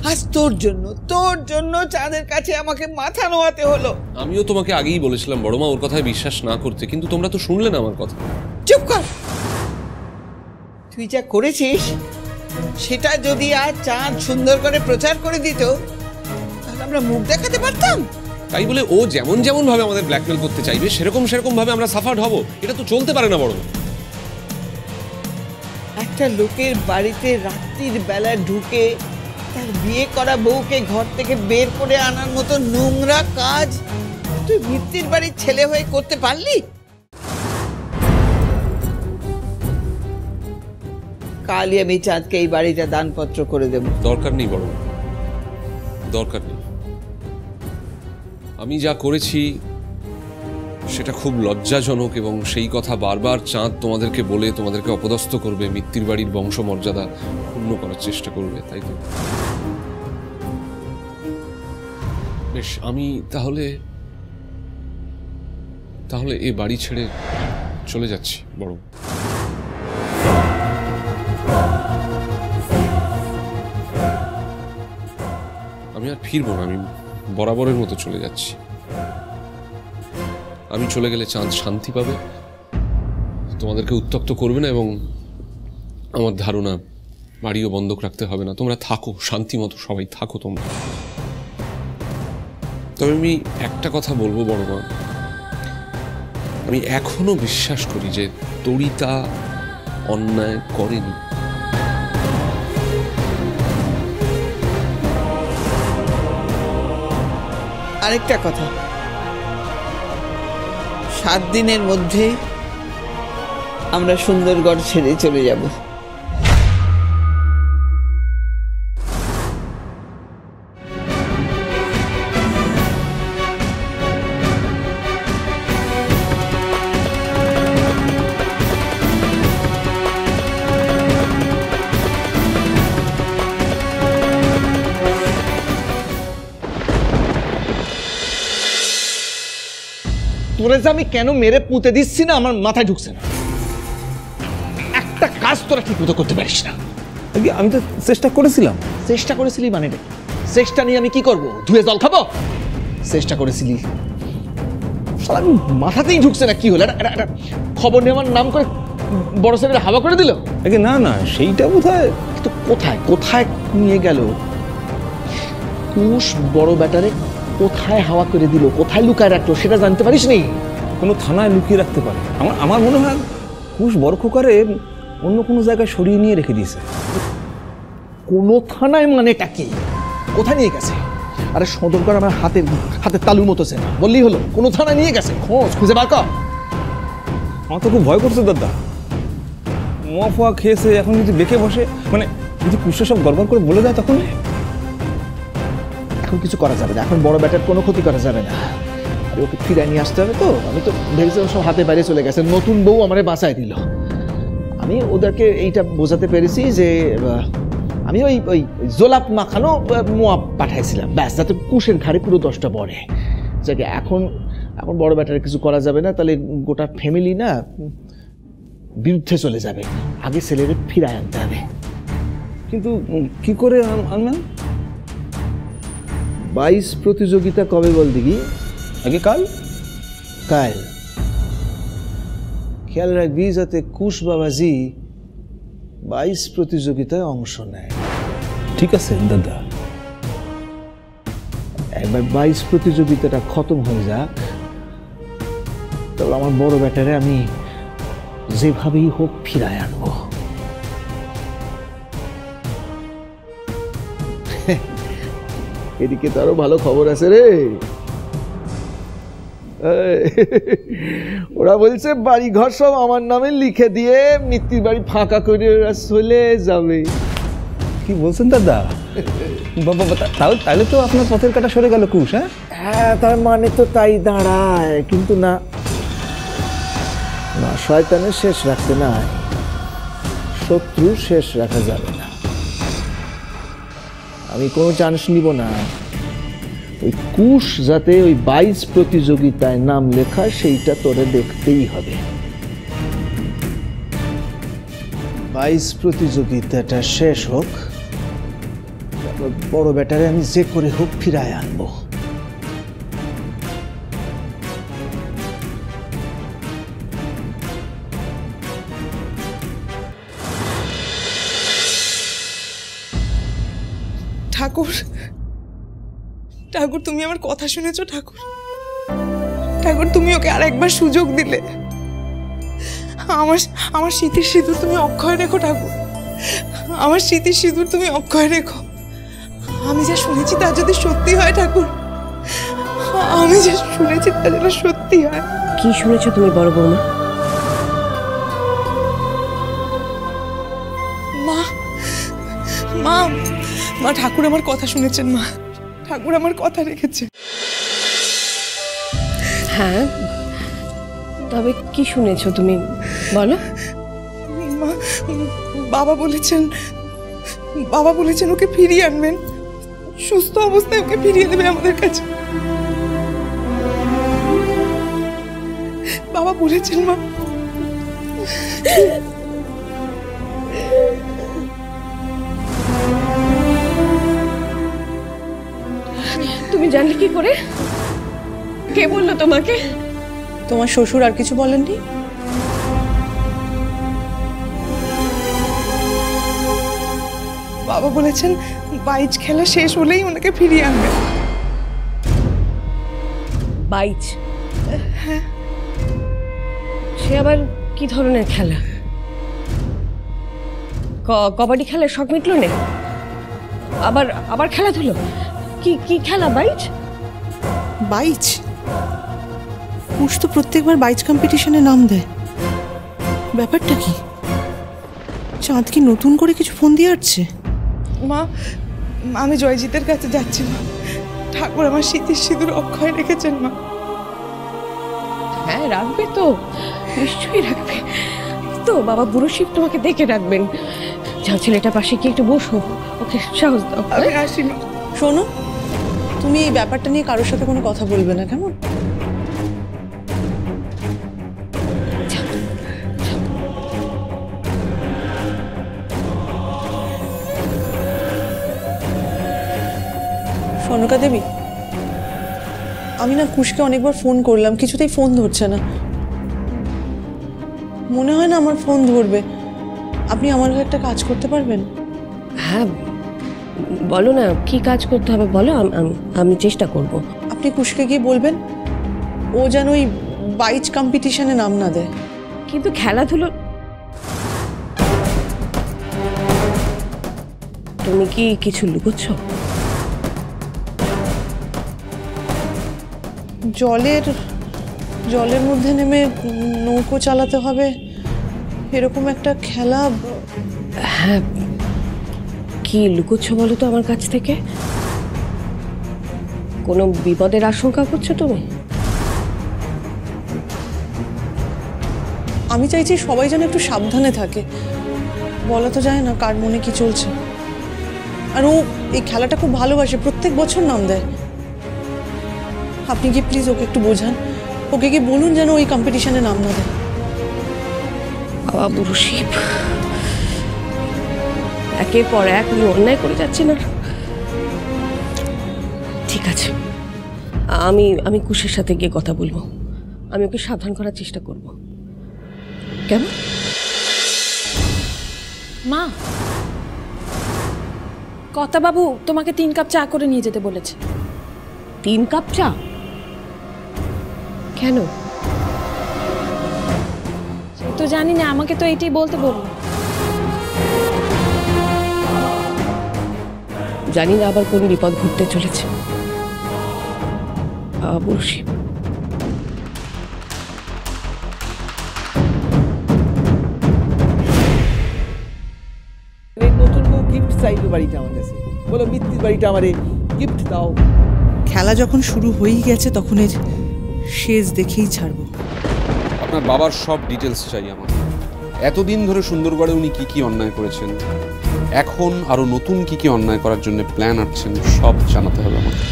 আজ তোর জন্য চাঁদের কাছে আমাকে মাথা নোয়াতে হলো। আমিও তোমাকে আগেই বলেছিলাম বড়মা ওর কথায় বিশ্বাস না করতে, কিন্তু তোমরা তো শুনলে না আমার কথা। চুপ কর। তুই যা করেছিস সেটা যদি আজ চাঁদ সুন্দর করে প্রচার করে দিত তাহলে আমরা মুখ দেখাতে পারতাম। তাই বলে ও যেমন যেমন ভাবে আমাদের ব্ল্যাকমেল করতে চাইবে সেরকম ভাবে আমরা সাফার্ড হব, এটা তো চলতে পারে না বড়মা। একটা লোকের বাড়িতে রাত্রির বেলা ঢুকে তার বিয়ে করা বউকে ঘর থেকে বের করে আনার মতো নোংরা কাজ তুই ভিত্তির বাড়ির ছেলে হয়ে করতে পারলি? কালই আমি চাঁদকে এই বাড়িটা দানপত্র করে দেব। দরকার নেই বড়মা, দরকার নেই। আমি যা করেছি সেটা খুব লজ্জাজনক এবং সেই কথা বারবার চাঁদ তোমাদেরকে বলে তোমাদেরকে অপদস্থ করবে, মিত্তির বাড়ির বংশমর্যাদা ক্ষুণ্ণ করার চেষ্টা করবে, তাই তো? বেশ, আমি তাহলে এ বাড়ি ছেড়ে চলে যাচ্ছি বড়। আমি আর ফিরবো না, আমি বরাবরের মতো চলে যাচ্ছি। আমি চলে গেলে চাঁদ শান্তি পাবে, তোমাদেরকে উত্ত্যক্ত করবে না, এবং আমার ধারণা বাড়িও বন্ধক রাখতে হবে না। তোমরা থাকো শান্তি মতো, সবাই থাকো তোমরা। তবে আমি একটা কথা বলবো বড়মা, আমি এখনো বিশ্বাস করি যে তরিতা অন্যায় করেনি। আরেকটা কথা, 7 দিনের মধ্যে আমরা সুন্দরগড় ছেড়ে চলে যাব। তোরে যে আমি কেন মেরে পুঁতে দিচ্ছি না আমার মাথায় ঢুকছে না। একটা কাজ তোরা ঠিক মতো করতে পারিস না। আমি তো চেষ্টা করেছিলাম। চেষ্টা করেছিলি মানে চেষ্টা নিয়ে আমি কি করব? ধুয়ে জল খাবো? চেষ্টা করেছিলি, আমি মাথাতেই ঢুকছে না। কি হলো? একটা খবর নেওয়ার নাম করে বড় ছেলেরা হাওয়া করে দিল। না না, সেইটা বোধহয় কোথায় কোথায় নিয়ে গেল? কুশ বড় ব্যাটারে কোথায় হাওয়া করে দিল, কোথায় লুকায় রাখলো সেটা জানতে পারিস নি? কোনো থানায় লুকিয়ে রাখতে পারে। আমার মনে হয় কুশ বড় খোকারে অন্য কোনো জায়গায় সরিয়ে নিয়ে রেখে দিয়েছে। কোনো থানায় মানেটা কি? কোথায় নিয়ে গেছে? আরে সদরকার আমার হাতের তালুর মতো চেনা, বললেই হলো। কোনো থানায় নিয়ে গেছে, খোঁজ খুঁজে বার কর। আমার তো খুব ভয় করছে দাদা। মোয়া ফোয়া খেয়েছে, এখন যদি বেঁকে বসে, মানে যদি কুশে সব গড়বড় করে বলে দেয় তখন এখন কিছু করা যাবে না। এখন বড় ব্যাটার কোনো ক্ষতি করা যাবে না। আরে ওকে ফিরাই নিয়ে আসতে হবে তো। আমি তো ভেবেছিলাম সব হাতে বাইরে চলে গেছে, নতুন বউ আমারে বাঁচাই দিল। আমি ওদেরকে এইটা বোঝাতে পেরেছি যে আমি ওই জোলাপ মাখানো মোয়া পাঠাইছিলাম, ব্যাস, যাতে কুশের ঘাড়ে পুরো 10টা পড়ে। যাকে এখন বড় ব্যাটারে কিছু করা যাবে না, তাহলে গোটা ফ্যামিলি না বিরুদ্ধে চলে যাবে। আগে ছেলেরে ফিরায় আনতে হবে। কিন্তু কি করে আনবেন? 22 প্রতিযোগিতা কবে বল দেখি? আগে কাল খেয়াল রাখবি যাতে কুশ বাবাজি 22 প্রতিযোগিতায় অংশ নেয়। ঠিক আছে দাদা। একবার 22 প্রতিযোগিতাটা খতম হয়ে যাক, তাহলে আমার বড় ব্যাটারে আমি যেভাবেই হোক ফিরায় আনবো। এদিকে তো আরো ভালো খবর আছে রে। ওরা বলছে বাড়ি ঘর সব আমার নামে লিখে দিয়ে মিত্তির বাড়ি ফাঁকা করে ওরা চলে যাবে। কি বলছেন দাদা? তাহলে তো আপনার পথের কাটা সরে গেল কুশ। হ্যাঁ, তার মানে তো তাই দাঁড়ায়। কিন্তু না, শয়তানের শেষ রাখতে নাই, শত্রু শেষ রাখা যাবে না। আমি কোনো চান্স নিব না। ওই কুশ যাতে ওই 22 প্রতিযোগিতায় নাম লেখা, সেইটা তোরে দেখতেই হবে। 22 প্রতিযোগিতাটা শেষ হোক, তারপর বড় বেটারে আমি যে করে হোক ফিরায় আনবো। ঠাকুর, ঠাকুর তুমি আমার কথা শুনেছো? ঠাকুর, ঠাকুর তুমি ওকে আর একবার সুযোগ দিলে। আমার স্মৃতির সিঁদুর তুমি অক্ষয় রেখো ঠাকুর, আমার স্মৃতির সিঁদুর তুমি অক্ষয় রেখো। আমি যা শুনেছি তা যদি সত্যি হয় ঠাকুর, আমি যা শুনেছি তা যেন সত্যি হয়। কি শুনেছো তুমি বড় বৌমা? মা মা মা ঠাকুর আমার কথা শুনেছেন। মা ঠাকুর আমার কথা রেখেছে। হ্যাঁ, তবে কি শুনেছো তুমি বলো? মা বাবা বলেছেন ওকে ফিরিয়ে আনবেন, সুস্থ অবস্থায় ওকে ফিরিয়ে দেবে আমাদের কাছে। বাবা বলেছেন। মা তুমি জানলে কি করে? কে বললো তোমাকে? তোমার শ্বশুর আর কিছু বলেননি? বাবা বলেছেন বাইচ খেলা শেষ হলেই ওনাকে ফিরিয়ে আনবেন। বাইচ? সে আবার কি ধরনের খেলা? কবাডি খেলার শখ মিটলো না? আবার খেলাধুলো? কি খেলা বাইচ? বাইচ? কুশ তো প্রত্যেকবার বাইচ কম্পিটিশনে নাম দেয়, ব্যাপারটা কি? চাঁদ কি নতুন করে কিছু ফোন দিয়ে আসছে? মা আমি জয়জিতের কাছে যাচ্ছি। মা ঠাকুর আমার স্মৃতির সিঁদুর অক্ষয় রেখেছেন। মা হ্যাঁ, রাখবে তো, নিশ্চয়ই রাখবে তো। বাবা বুড়ো শিব তোমাকে দেখে রাখবেন। যাও ছেলেটা পাশে কি একটু বসো, ওকে সাহস দাও। আমি আসি। মা শোনো, তুমি এই ব্যাপারটা নিয়ে কারোর সাথে কোনো কথা বলবে না, কেমন? সনকা দেবী, আমি না কুশকে অনেকবার ফোন করলাম, কিছুতেই ফোন ধরছে না। মনে হয় না আমার ফোন ধরবে। আপনি আমার হয়ে একটা কাজ করতে পারবেন? হ্যাঁ বলো না, কি কাজ করতে হবে বলো, আমি চেষ্টা করব। আপনি কুশকে গিয়ে বলবেন ও যেন ওই বাইচ কম্পিটিশনে নাম না দেয়। কিন্তু খেলাধুলো তুমি কি কিছু লুকোচ্ছ? জলের মধ্যে নেমে নৌকো চালাতে হবে এরকম একটা খেলা। হ্যাঁ, কি লুকোচ্ছ বলো তো আমার কাছ থেকে? কোনো বিপদের আশঙ্কা করছো তুমি? আমি চাইছি সবাই যেন একটু সাবধানে থাকে, বলা তো যায় না কার মনে কি চলছে। আর ও এই খেলাটা খুব ভালোবাসে, প্রত্যেক বছর নাম দেয়। আপনি কি প্লিজ ওকে একটু বোঝান, ওকে কি বলুন যেন ওই কম্পিটিশনে নাম না দেয়। বাবা বুড়ো শিব, একের পর এক আমি অন্যায় করে যাচ্ছি না? ঠিক আছে, আমি কুশের সাথে গিয়ে কথা বলবো, আমি ওকে সাবধান করার চেষ্টা করব। কেমন? মা, কর্তা বাবু তোমাকে 3 কাপ চা করে নিয়ে যেতে বলেছে। 3 কাপ চা? কেন? তো জানি না, আমাকে তো এটাই বলতে বলল। জানি না আবার কোন বিপদ ঘটতে চলেছে। বুড়ো শিব, নতুন বউ গিফট চাইলো বাড়িটা আমার কাছে, বলো মিত্তির বাড়িটা আমারে গিফট দাও। খেলা যখন শুরু হয়েই গেছে তখন এর শেষ দেখেই ছাড়বো। আপনার বাবার সব ডিটেলস চাই আমার। এতদিন ধরে সুন্দরগড়ে উনি কি কি অন্যায় করেছেন, এখন আরো নতুন কি কি অন্যায় করার জন্য প্ল্যান আঁটছেন, সব জানাতে হবে আমাকে।